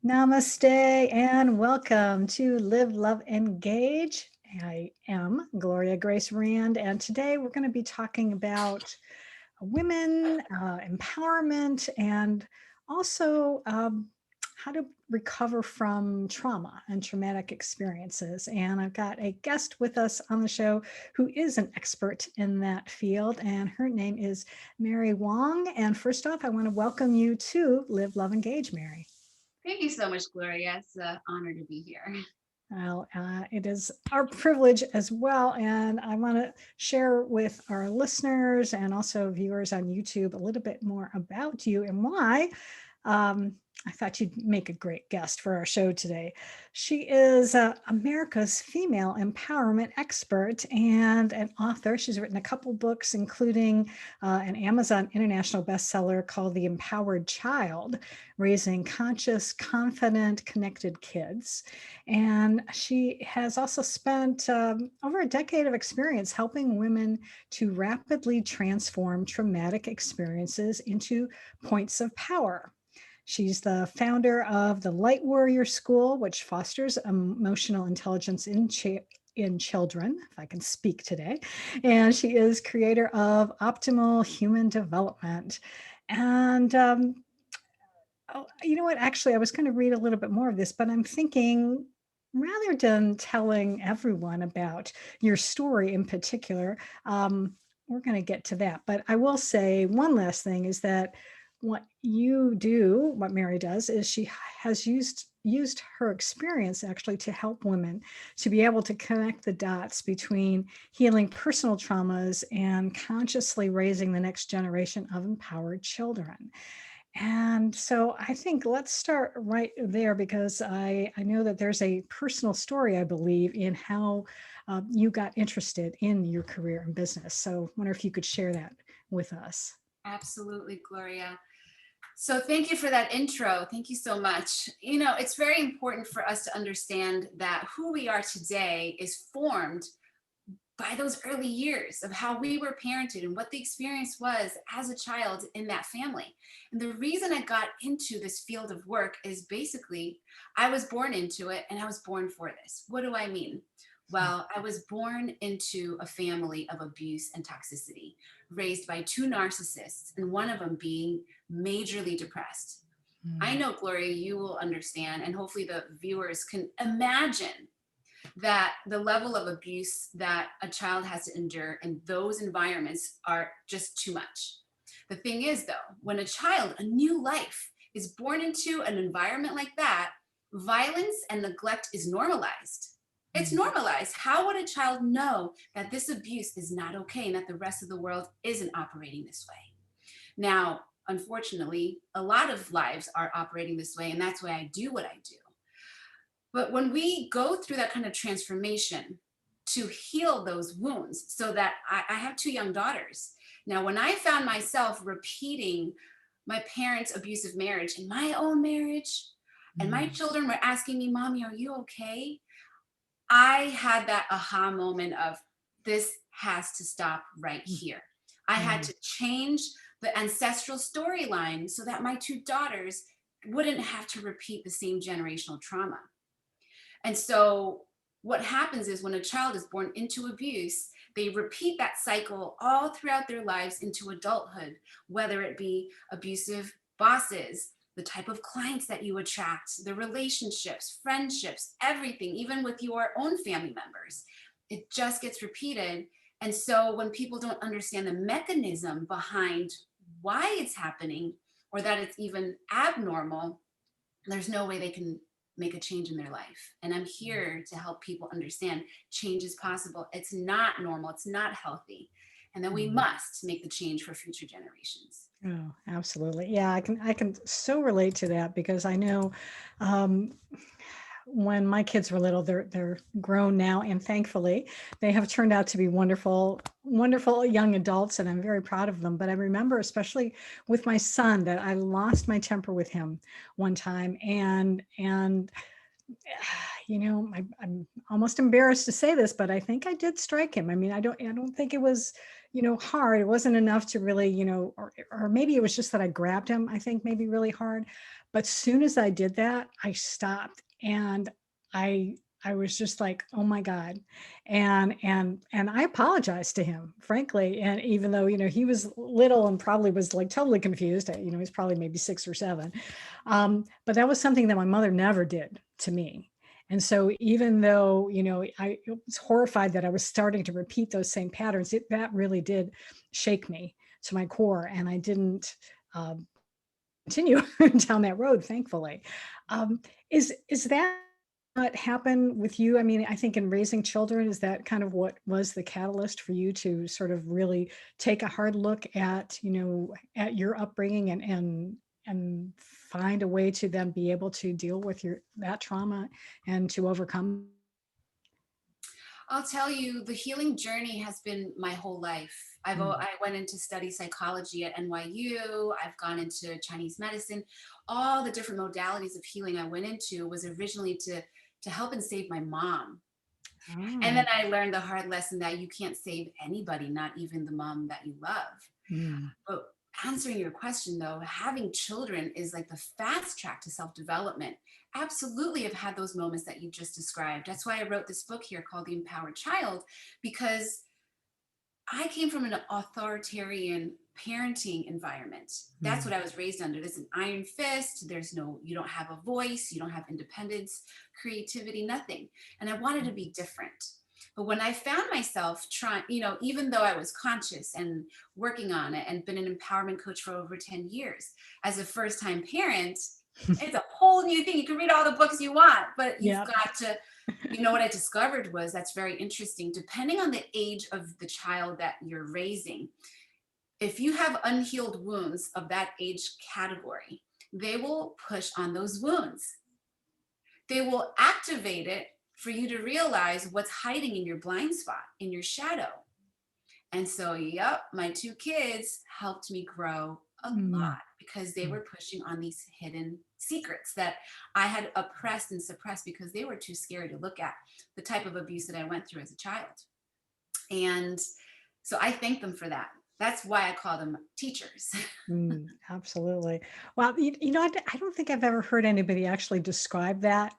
Namaste and welcome to Live, Love, Engage. I am Gloria Grace Rand, and today we're going to be talking about women, empowerment, and also how to recover from trauma and traumatic experiences. And I've got a guest with us on the show who is an expert in that field, and her name is Mary Huang. And first off, I want to welcome you to Live, Love, Engage, Mary. Thank you so much, Gloria. It's an honor to be here. Well, it is our privilege as well. And I want to share with our listeners and also viewers on YouTube a little bit more about you and why I thought you'd make a great guest for our show today. She is America's female empowerment expert and an author. She's written a couple books, including an Amazon international bestseller called The Empowered Child, Raising Conscious, Confident, Connected Kids. And she has also spent over a decade of experience helping women to rapidly transform traumatic experiences into points of power. She's the founder of the Light Warrior School, which fosters emotional intelligence in children, if I can speak today. And she is creator of Optimal Human Development. And you know what? Actually, I was going to read a little bit more of this, but I'm thinking rather than telling everyone about your story in particular, we're going to get to that. But I will say one last thing is that what you do, what Mary does, is she has used her experience actually to help women to be able to connect the dots between healing personal traumas and consciously raising the next generation of empowered children. And so I think let's start right there because I know that there's a personal story, I believe, in how you got interested in your career and business. So I wonder if you could share that with us. Absolutely, Gloria. So thank you for that intro. Thank you so much. You know, it's very important for us to understand that who we are today is formed by those early years of how we were parented and what the experience was as a child in that family. And the reason I got into this field of work is basically I was born into it and I was born for this. What do I mean? Well, I was born into a family of abuse and toxicity, raised by two narcissists, and one of them being majorly depressed. I know, Gloria, you will understand, and hopefully the viewers can imagine that the level of abuse that a child has to endure in those environments are just too much. The thing is, though, when a child, a new life, is born into an environment like that, violence and neglect is normalized. It's normalized. How would a child know that this abuse is not okay and that the rest of the world isn't operating this way? Now, unfortunately, a lot of lives are operating this way, and that's why I do what I do. But when we go through that kind of transformation to heal those wounds, so that I have two young daughters. Now, when I found myself repeating my parents' abusive marriage in my own marriage, and my children were asking me, Mommy, are you okay? I had that aha moment of this has to stop right here. I had to change the ancestral storyline so that my two daughters wouldn't have to repeat the same generational trauma. And so what happens is when a child is born into abuse, they repeat that cycle all throughout their lives into adulthood, whether it be abusive bosses, the type of clients that you attract, the relationships, friendships, everything, even with your own family members. It just gets repeated. And so when people don't understand the mechanism behind why it's happening or that it's even abnormal, there's no way they can make a change in their life. And I'm here to help people understand change is possible. It's not normal. It's not healthy. And then we must make the change for future generations. Oh, absolutely. Yeah, I can so relate to that because I know um, when my kids were little, they're grown now, and thankfully they have turned out to be wonderful, wonderful young adults, and I'm very proud of them. But I remember, especially with my son, that I lost my temper with him one time, and you know, I'm almost embarrassed to say this, but I think I did strike him. I mean, I don't think it was hard. It wasn't enough to really, or maybe it was just that I grabbed him, I think maybe really hard. But soon as I did that, I stopped and I I was just like, oh my God. And I apologized to him, frankly. And even though, he was little and probably was like totally confused, he's probably maybe 6 or 7. But that was something that my mother never did to me. And so even though, I was horrified that I was starting to repeat those same patterns, that really did shake me to my core. And I didn't continue down that road, thankfully. Is that what happened with you? I mean, I think in raising children, is that kind of what was the catalyst for you to sort of really take a hard look at, at your upbringing and find a way to then be able to deal with that trauma and to overcome? I'll tell you, the healing journey has been my whole life. I went into study psychology at NYU. I've gone into Chinese medicine. All the different modalities of healing I went into was originally to help and save my mom. And Oh. then I learned the hard lesson that you can't save anybody, not even the mom that you love. Mm. But answering your question though, having children is like the fast track to self-development. Absolutely have had those moments that you just described. That's why I wrote this book here called The Empowered Child, because I came from an authoritarian parenting environment. That's what I was raised under. There's an iron fist. You don't have a voice. You don't have independence, creativity, nothing. And I wanted to be different. But when I found myself trying, even though I was conscious and working on it and been an empowerment coach for over 10 years, as a first time parent, it's a whole new thing. You can read all the books you want, but you've Yeah. got to, what I discovered was that's very interesting. Depending on the age of the child that you're raising, if you have unhealed wounds of that age category, they will push on those wounds. They will activate it for you to realize what's hiding in your blind spot, in your shadow. And so, yep, my 2 kids helped me grow a lot because they were pushing on these hidden secrets that I had oppressed and suppressed because they were too scary to look at, the type of abuse that I went through as a child. And so I thank them for that. That's why I call them teachers. Absolutely. Well, I don't think I've ever heard anybody actually describe that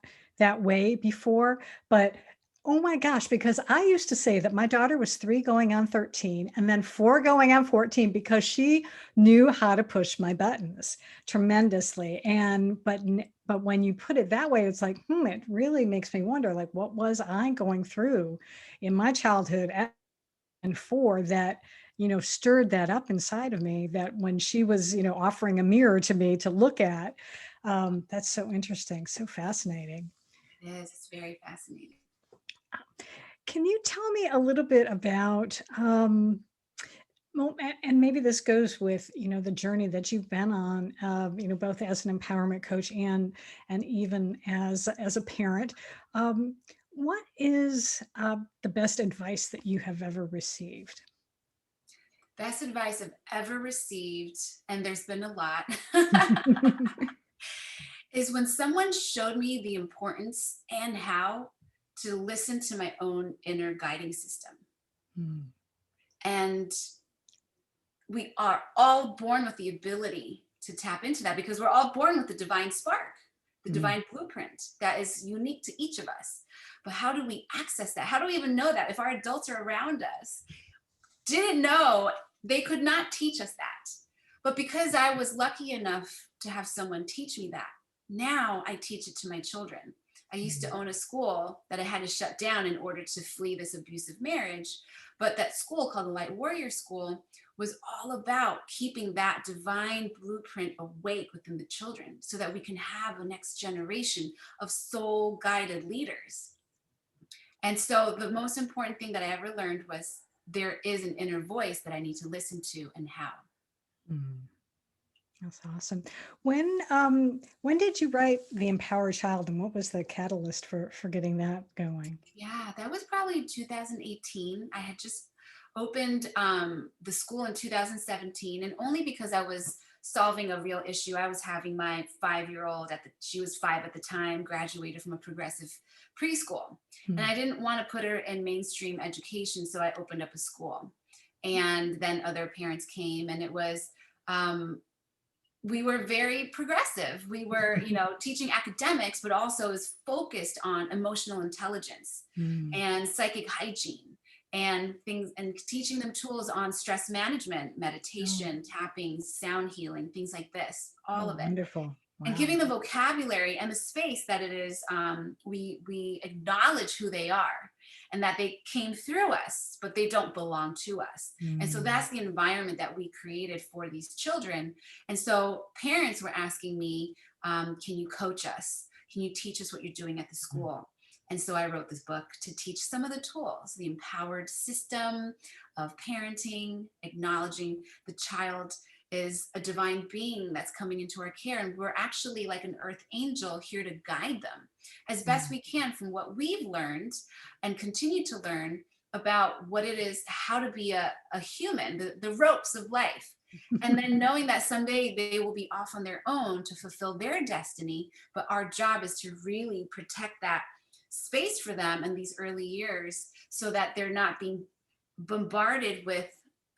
way before, but oh my gosh, because I used to say that my daughter was 3 going on 13 and then 4 going on 14 because she knew how to push my buttons tremendously. But when you put it that way, it's like, it really makes me wonder, like, what was I going through in my childhood and 4 that stirred that up inside of me, that when she was offering a mirror to me to look at. That's so interesting, so fascinating. It is. It's very fascinating. Can you tell me a little bit about well, and maybe this goes with the journey that you've been on, both as an empowerment coach and even as a parent. What is the best advice that you have ever received? Best advice I've ever received, and there's been a lot, is when someone showed me the importance and how to listen to my own inner guiding system. Mm. And we are all born with the ability to tap into that because we're all born with the divine spark, the Mm. divine blueprint that is unique to each of us. But how do we access that? How do we even know that if our adults are around us didn't know, they could not teach us that? But because I was lucky enough to have someone teach me that, now I teach it to my children. I used to own a school that I had to shut down in order to flee this abusive marriage. But that school, called the Light Warrior School, was all about keeping that divine blueprint awake within the children so that we can have a next generation of soul guided leaders. And so the most important thing that I ever learned was there is an inner voice that I need to listen to, and how. Mm. That's awesome. When did you write The Empowered Child, and what was the catalyst for getting that going? Yeah, that was probably 2018. I had just opened the school in 2017, and only because I was solving a real issue. I was having my 5-year-old she was 5 at the time, graduated from a progressive preschool, and Mm. I didn't want to put her in mainstream education, so I opened up a school. And then other parents came, and it was, we were very progressive. We were, teaching academics, but also is focused on emotional intelligence Mm. and psychic hygiene and things, and teaching them tools on stress management, Oh, meditation, tapping, sound healing, things like this, all oh, of it. wonderful. And Wow. giving the vocabulary and the space that it is, we acknowledge who they are and that they came through us, but they don't belong to us. And so Mm. that's the environment that we created for these children. And so parents were asking me, can you coach us? Can you teach us what you're doing at the school? And so I wrote this book to teach some of the tools, the empowered system of parenting, acknowledging the child is a divine being that's coming into our care. And we're actually like an earth angel here to guide them as best Mm. we can from what we've learned and continue to learn about what it is, how to be a human, the ropes of life. And then knowing that someday they will be off on their own to fulfill their destiny. But our job is to really protect that space for them in these early years so that they're not being bombarded with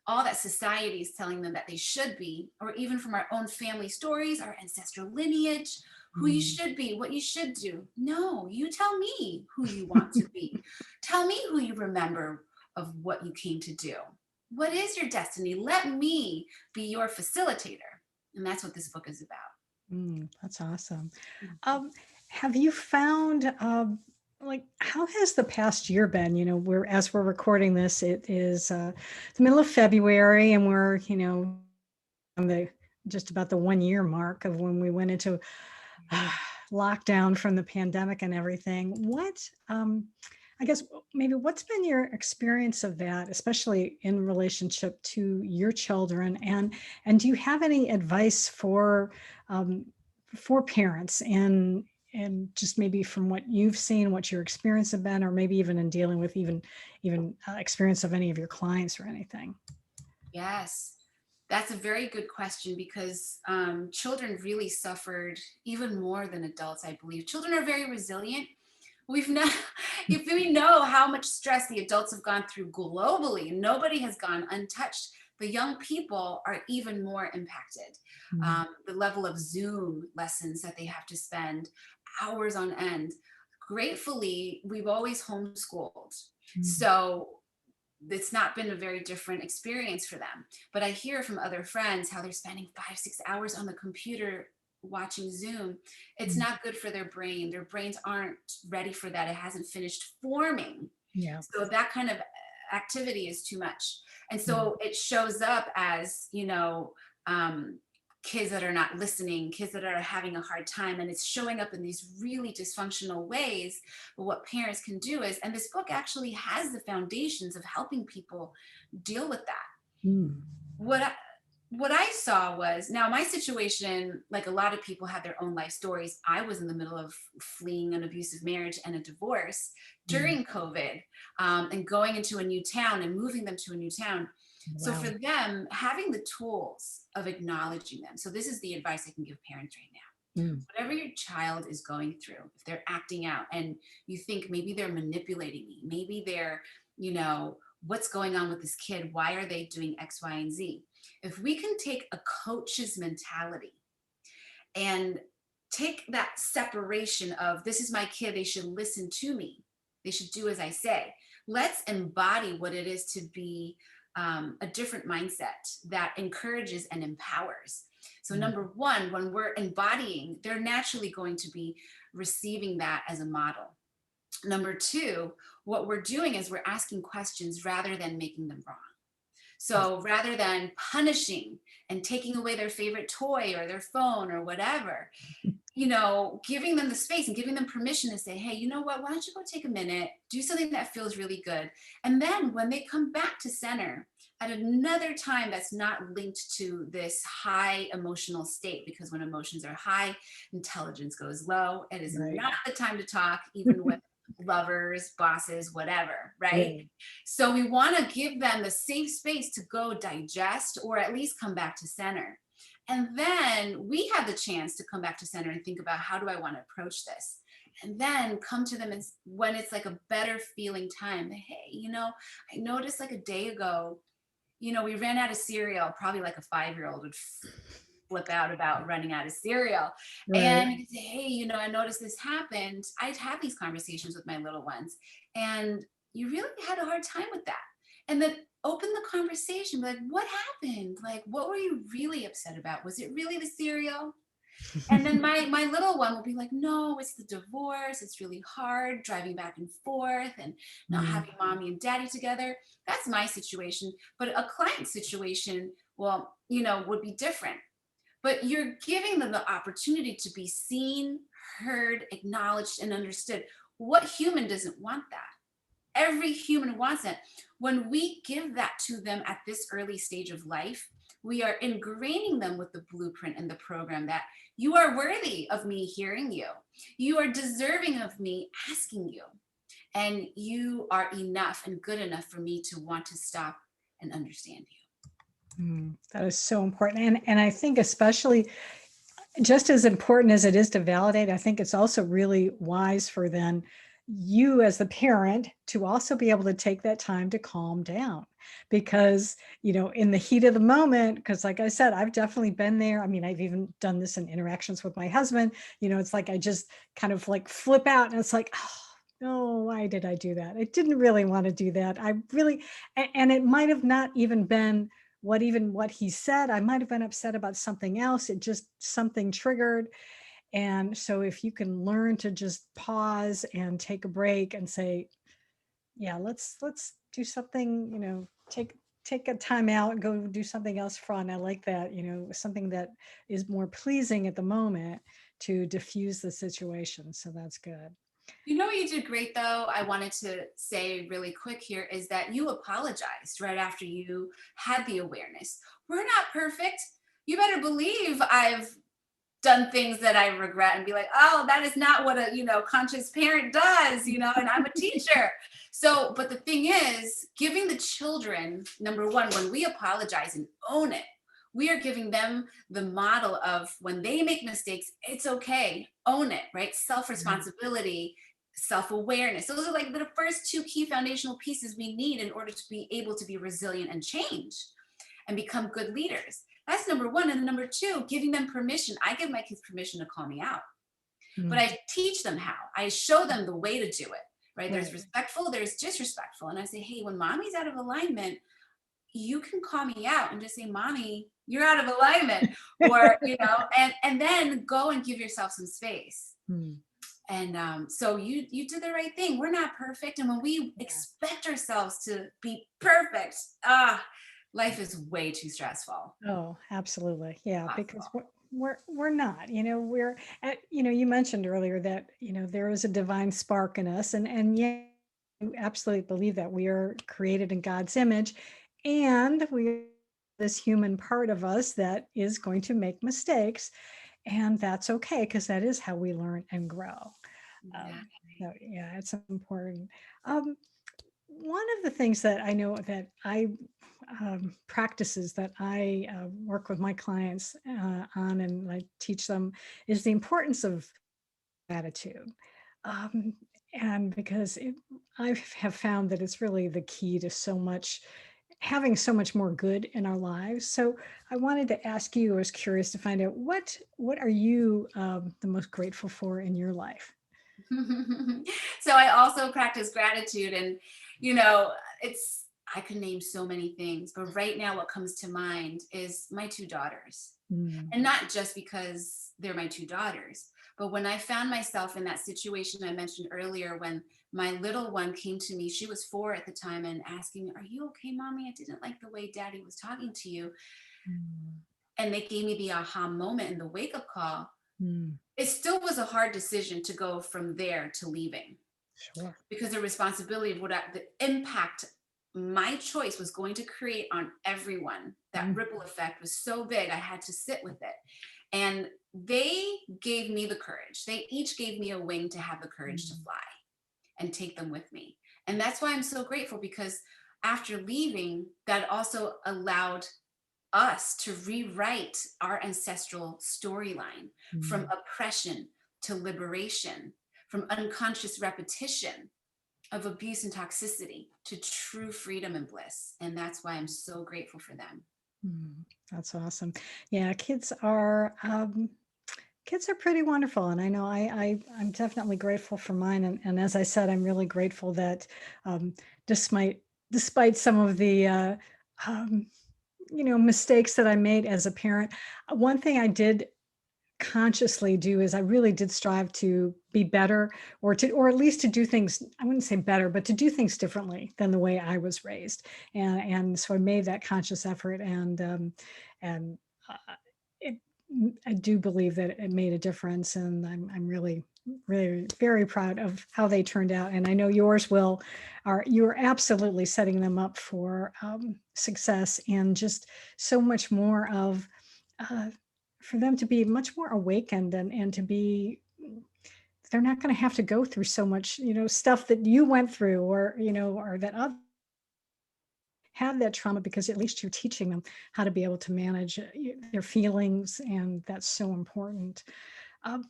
all that society is telling them that they should be, or even from our own family stories, our ancestral lineage, who you Mm. should be, what you should do. No, you tell me who you want to be. Tell me who you remember of what you came to do. What is your destiny? Let me be your facilitator. And that's what this book is about. That's awesome. Um, have you found, like, how has the past year been? As we're recording this, it is the middle of February, and we're, on the just about the 1 year mark of when we went into lockdown from the pandemic and everything. I guess maybe what's been your experience of that, especially in relationship to your children, and do you have any advice um, for parents and just maybe from what you've seen, what your experience have been, or maybe even in dealing with even experience of any of your clients or anything? Yes, that's a very good question because children really suffered even more than adults, I believe. Children are very resilient. We've not, if we know how much stress the adults have gone through globally, nobody has gone untouched. The young people are even more impacted. Mm. The level of Zoom lessons that they have to spend hours on end. Gratefully, we've always homeschooled. Mm. So it's not been a very different experience for them. But I hear from other friends how they're spending 5, 6 hours on the computer watching Zoom. It's Mm. not good for their brain. Their brains aren't ready for that. It hasn't finished forming. Yeah. So that kind of activity is too much. And Mm. so it shows up as, kids that are not listening, kids that are having a hard time, and it's showing up in these really dysfunctional ways. But what parents can do is, and this book actually has the foundations of helping people deal with that. Mm. What I, what I saw was, now my situation, like a lot of people have their own life stories. I was in the middle of fleeing an abusive marriage and a divorce Mm. during COVID, and going into a new town and moving them to a new town. So Wow. for them, having the tools of acknowledging them. So this is the advice I can give parents right now. Mm. Whatever your child is going through, if they're acting out and you think maybe they're manipulating me, maybe they're, what's going on with this kid? Why are they doing X, Y, and Z? If we can take a coach's mentality and take that separation of, this is my kid, they should listen to me, they should do as I say. Let's embody what it is to be a different mindset that encourages and empowers. So, Mm. number one, when we're embodying, they're naturally going to be receiving that as a model. Number two, what we're doing is we're asking questions rather than making them wrong. Yes. So rather than punishing and taking away their favorite toy or their phone or whatever, giving them the space and giving them permission to say, hey, you know what, why don't you go take a minute, do something that feels really good. And then when they come back to center at another time that's not linked to this high emotional state, because when emotions are high, intelligence goes low. It is Right. not the time to talk, even with lovers, bosses, whatever, right? Right. So we want to give them the safe space to go digest or at least come back to center. And then we have the chance to come back to center and think about, how do I want to approach this? And then come to them when it's like a better feeling time. Hey, I noticed like a day ago, we ran out of cereal. Probably like a 5-year-old would flip out about running out of cereal. Right. And I'd say, hey, I noticed this happened. I'd have these conversations with my little ones, and you really had a hard time with that. And then open the conversation, like, what happened? Like, what were you really upset about? Was it really the cereal? And then my little one will be like, no, it's the divorce. It's really hard driving back and forth and not having mommy and daddy together. That's my situation. But a client situation, well, would be different. But you're giving them the opportunity to be seen, heard, acknowledged, and understood. What human doesn't want that? Every human wants it. When we give that to them at this early stage of life, we are ingraining them with the blueprint and the program that you are worthy of me hearing you. You are deserving of me asking you. And you are enough and good enough for me to want to stop and understand you. That is so important. And I think especially just as important as it is to validate, I think it's also really wise for then you as the parent to also be able to take that time to calm down, because, in the heat of the moment, because like I said, I've definitely been there. I mean, I've even done this in interactions with my husband. It's like, I just kind of like flip out and it's like, oh, no, why did I do that? I didn't really want to do that. And it might have not even been what he said. I might have been upset about something else. It just, something triggered. And so if you can learn to just pause and take a break and say, yeah, let's do something, take a time out and go do something else fun. I like that, something that is more pleasing at the moment to diffuse the situation. So that's good. What you did great, though, I wanted to say really quick here, is that you apologized right after you had the awareness. We're not perfect. You better believe I've done things that I regret and be like, oh, that is not what a, conscious parent does, and I'm a teacher. So, but the thing is, giving the children, number one, when we apologize and own it, we are giving them the model of when they make mistakes, it's okay, own it, right? Self-responsibility, self-awareness. Those are like the first two key foundational pieces we need in order to be able to be resilient and change and become good leaders. That's number one. And number two, giving them permission. I give my kids permission to call me out, but I teach them how. I show them the way to do it, right? There's respectful, there's disrespectful. And I say, hey, when mommy's out of alignment, you can call me out and just say, mommy, you're out of alignment. Or, and then go and give yourself some space. And so you did the right thing. We're not perfect. And when we expect ourselves to be perfect, life is way too stressful. Oh, absolutely. Yeah. Because we're not, we're at, you mentioned earlier that, there is a divine spark in us, and yeah, you absolutely believe that we are created in God's image, and we, this human part of us that is going to make mistakes, and that's okay, because that is how we learn and grow. So yeah, it's important. One of the things that I know that I practices that I work with my clients on, and I teach them, is the importance of gratitude. And because I have found that it's really the key to having so much more good in our lives. So I wanted to ask you, I was curious to find out, what are you the most grateful for in your life? So I also practice gratitude, and I could name so many things, but right now what comes to mind is my two daughters. And not just because they're my two daughters, but when I found myself in that situation I mentioned earlier, when my little one came to me, she was 4 at the time, and asking me, are you okay, mommy? I didn't like the way daddy was talking to you. And they gave me the aha moment and the wake up call. It still was a hard decision to go from there to leaving. Sure. Because the responsibility of the impact my choice was going to create on everyone, that ripple effect was so big, I had to sit with it. And they gave me the courage. They each gave me a wing to have the courage to fly and take them with me. And that's why I'm so grateful, because after leaving, that also allowed us to rewrite our ancestral storyline from oppression to liberation, from unconscious repetition of abuse and toxicity to true freedom and bliss. And that's why I'm so grateful for them. That's awesome. Yeah, kids are pretty wonderful, and I know I'm definitely grateful for mine. And as I said, I'm really grateful that um, despite some of the um, mistakes that I made as a parent, one thing I did consciously do is I really did strive to be better, or at least to do things, I wouldn't say better, but to do things differently than the way I was raised. And so I made that conscious effort, and it, I do believe that it made a difference, and I'm really, really very proud of how they turned out. And I know yours you're absolutely setting them up for success, and just so much more of uh, for them to be much more awakened, and to be, they're not going to have to go through so much, stuff that you went through, or that others have that trauma, because at least you're teaching them how to be able to manage their feelings, and that's so important. Um,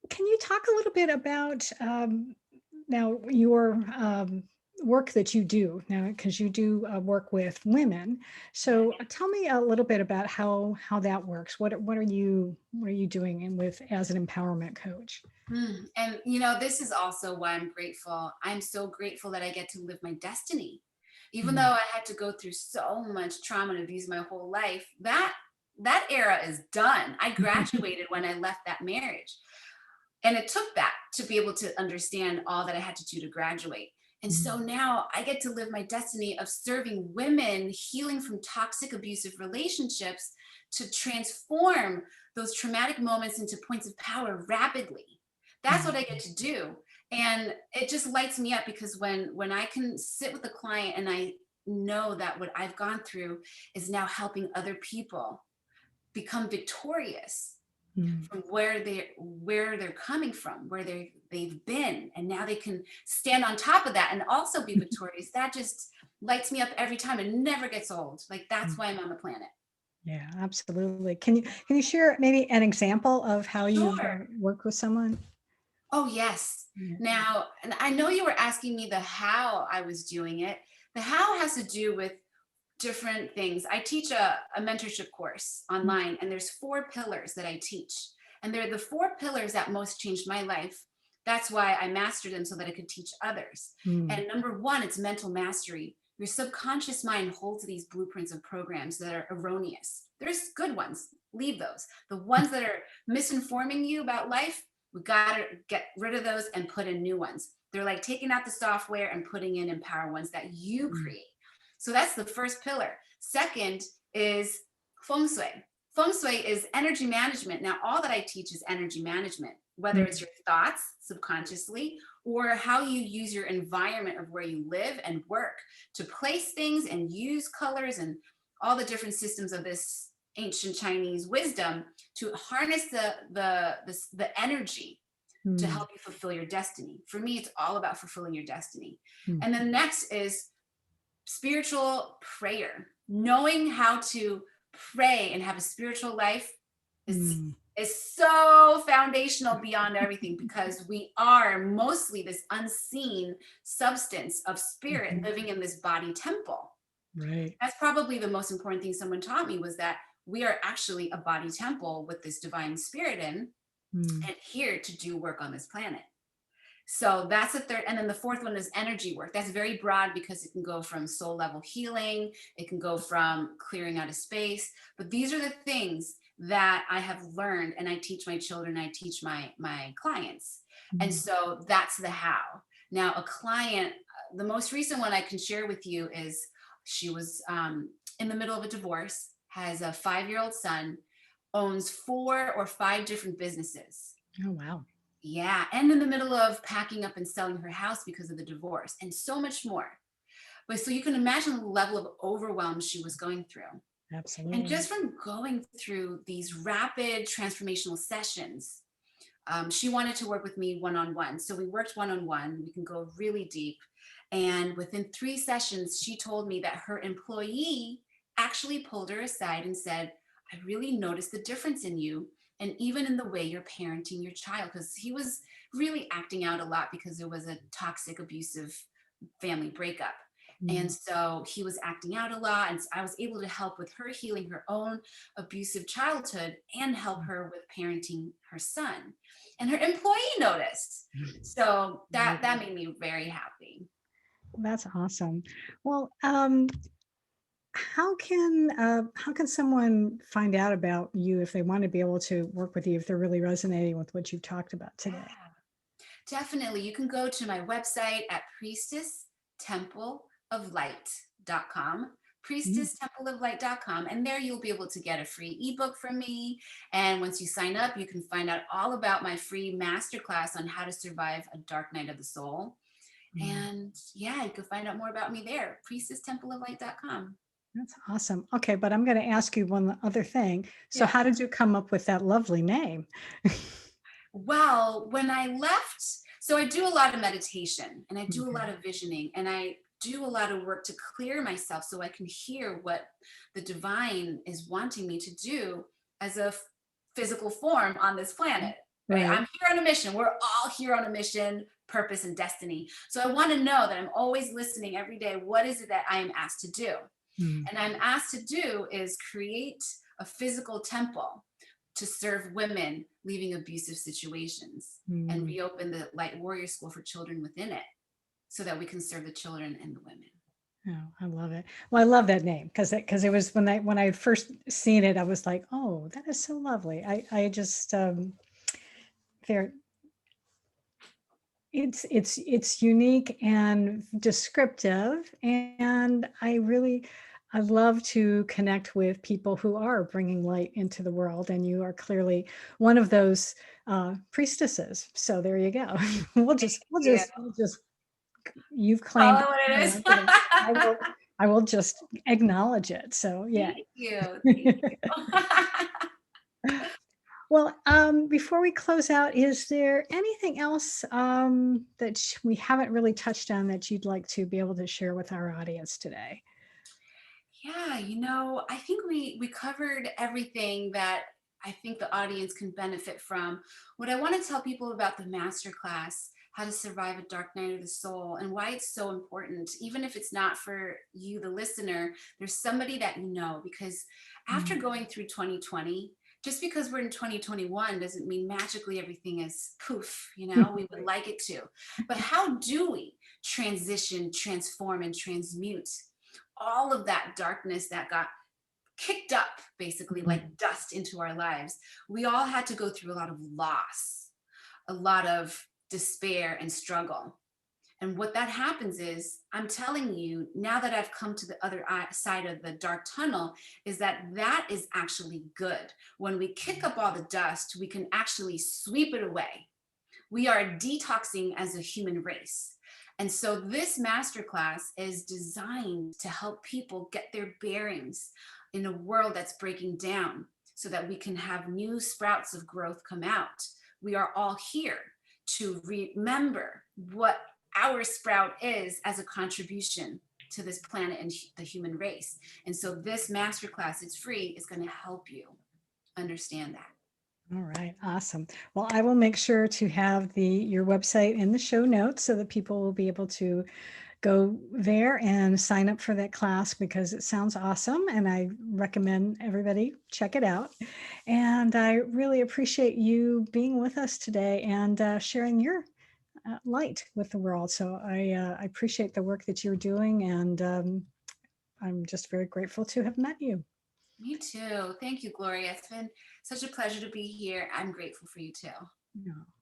can you talk a little bit about now your work that you do now, because you do work with women? So tell me a little bit about how that works. What are you doing as an empowerment coach? And this is also why I'm grateful. I'm so grateful that I get to live my destiny. Even though I had to go through so much trauma and abuse my whole life, that era is done. I graduated when I left that marriage. And it took that to be able to understand all that I had to do to graduate. And so now I get to live my destiny of serving women, healing from toxic, abusive relationships, to transform those traumatic moments into points of power rapidly. That's what I get to do. And it just lights me up, because when I can sit with a client and I know that what I've gone through is now helping other people become victorious from where they're coming from, where they've been, and now they can stand on top of that and also be victorious. That just lights me up every time. It never gets old. Like, that's why I'm on the planet. Yeah, absolutely. Can you share maybe an example of how you Sure. work with someone? Oh, yes. Now, and I know you were asking me the how I was doing it. The how has to do with different things. I teach a mentorship course online, and there's 4 pillars that I teach. And they're the 4 pillars that most changed my life. That's why I mastered them, so that I could teach others. And number 1, it's mental mastery. Your subconscious mind holds these blueprints of programs that are erroneous. There's good ones, leave those. The ones that are misinforming you about life, we got to get rid of those and put in new ones. They're like taking out the software and putting in empower ones that you create. So that's the first pillar. Second is feng shui. Feng shui is energy management. Now, all that I teach is energy management, whether it's your thoughts subconsciously, or how you use your environment of where you live and work to place things and use colors and all the different systems of this ancient Chinese wisdom to harness the energy to help you fulfill your destiny. For me, it's all about fulfilling your destiny. And then next is spiritual prayer. Knowing how to pray and have a spiritual life is so foundational beyond everything, because we are mostly this unseen substance of spirit living in this body temple. Right. That's probably the most important thing someone taught me, was that we are actually a body temple with this divine spirit in, and here to do work on this planet. So that's the third. And then the fourth one is energy work. That's very broad, because it can go from soul level healing. It can go from clearing out of space. But these are the things that I have learned, and I teach my children, I teach my clients. And so that's the how. Now, a client, the most recent one I can share with you is, she was in the middle of a divorce, has a 5-year-old son, owns 4 or 5 different businesses. Oh, wow. Yeah, and in the middle of packing up and selling her house because of the divorce, and so much more. But so you can imagine the level of overwhelm she was going through. Absolutely. And just from going through these rapid transformational sessions, she wanted to work with me one-on-one. So we worked one-on-one. We can go really deep. And within 3 sessions, she told me that her employee actually pulled her aside and said, I really noticed the difference in you. and even in the way you're parenting your child, because he was really acting out a lot because there was a toxic, abusive family breakup. And so he was acting out a lot. And I was able to help with her healing her own abusive childhood and help her with parenting her son. And her employee noticed. So that made me very happy. That's awesome. Well, how can someone find out about you if they want to be able to work with you, if they're really resonating with what you've talked about today? Yeah, definitely. You can go to my website at priestesstempleoflight.com, priestesstempleoflight.com, and there you'll be able to get a free ebook from me. And once you sign up, you can find out all about my free masterclass on how to survive a dark night of the soul. And yeah, you can find out more about me there, priestesstempleoflight.com. That's awesome. Okay, but I'm going to ask you one other thing. So Yeah. how did you come up with that lovely name? Well, when I left, so I do a lot of meditation and I do a lot of visioning, and I do a lot of work to clear myself so I can hear what the divine is wanting me to do as a physical form on this planet. Right? I'm here on a mission. We're all here on a mission, purpose, and destiny. So I want to know that I'm always listening every day. What is it that I am asked to do? And I'm asked to do is create a physical temple to serve women leaving abusive situations and reopen the Light Warrior School for children within it so that we can serve the children and the women. Oh, I love it. Well, I love that name because it was when I first seen it, I was like, oh, that is so lovely. I just it's unique and descriptive, and I love to connect with people who are bringing light into the world, and you are clearly one of those priestesses. So there you go. we'll just you've claimed Follow what it is. I will just acknowledge it. So yeah. Thank you. Thank you. Well, before we close out, is there anything else that we haven't really touched on that you'd like to be able to share with our audience today? Yeah, I think we covered everything that I think the audience can benefit from. What I want to tell people about the masterclass, how to survive a dark night of the soul, and why it's so important, even if it's not for you, the listener, there's somebody that you know, because after going through 2020, just because we're in 2021 doesn't mean magically everything is poof, we would like it to. But how do we transition, transform, and transmute all of that darkness that got kicked up basically like dust into our lives? We all had to go through a lot of loss, a lot of despair and struggle. And what that happens is, I'm telling you, now that I've come to the other side of the dark tunnel, is that is actually good. When we kick up all the dust, we can actually sweep it away. We are detoxing as a human race. And so this masterclass is designed to help people get their bearings in a world that's breaking down so that we can have new sprouts of growth come out. We are all here to remember what our sprout is as a contribution to this planet and the human race. And so this masterclass, it's free, is going to help you understand that. All right, awesome. Well, I will make sure to have your website in the show notes so that people will be able to go there and sign up for that class, because it sounds awesome and I recommend everybody check it out. And I really appreciate you being with us today and sharing your light with the world. So I appreciate the work that you're doing, and I'm just very grateful to have met you. Me too. Thank you, Gloria. It's been such a pleasure to be here. I'm grateful for you too.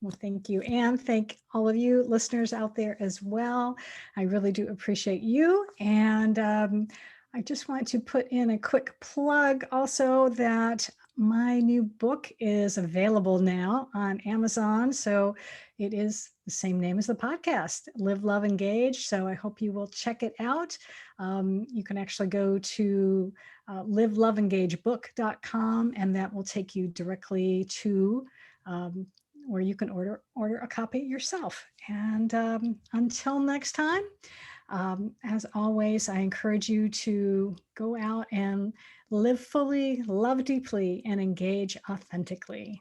Well, thank you. And thank all of you listeners out there as well. I really do appreciate you. And I just want to put in a quick plug also that my new book is available now on Amazon. So it is the same name as the podcast, Live, Love, Engage. So I hope you will check it out. You can actually go to liveloveengagebook.com, and that will take you directly to where you can order a copy yourself. And until next time, as always, I encourage you to go out and live fully, love deeply, and engage authentically.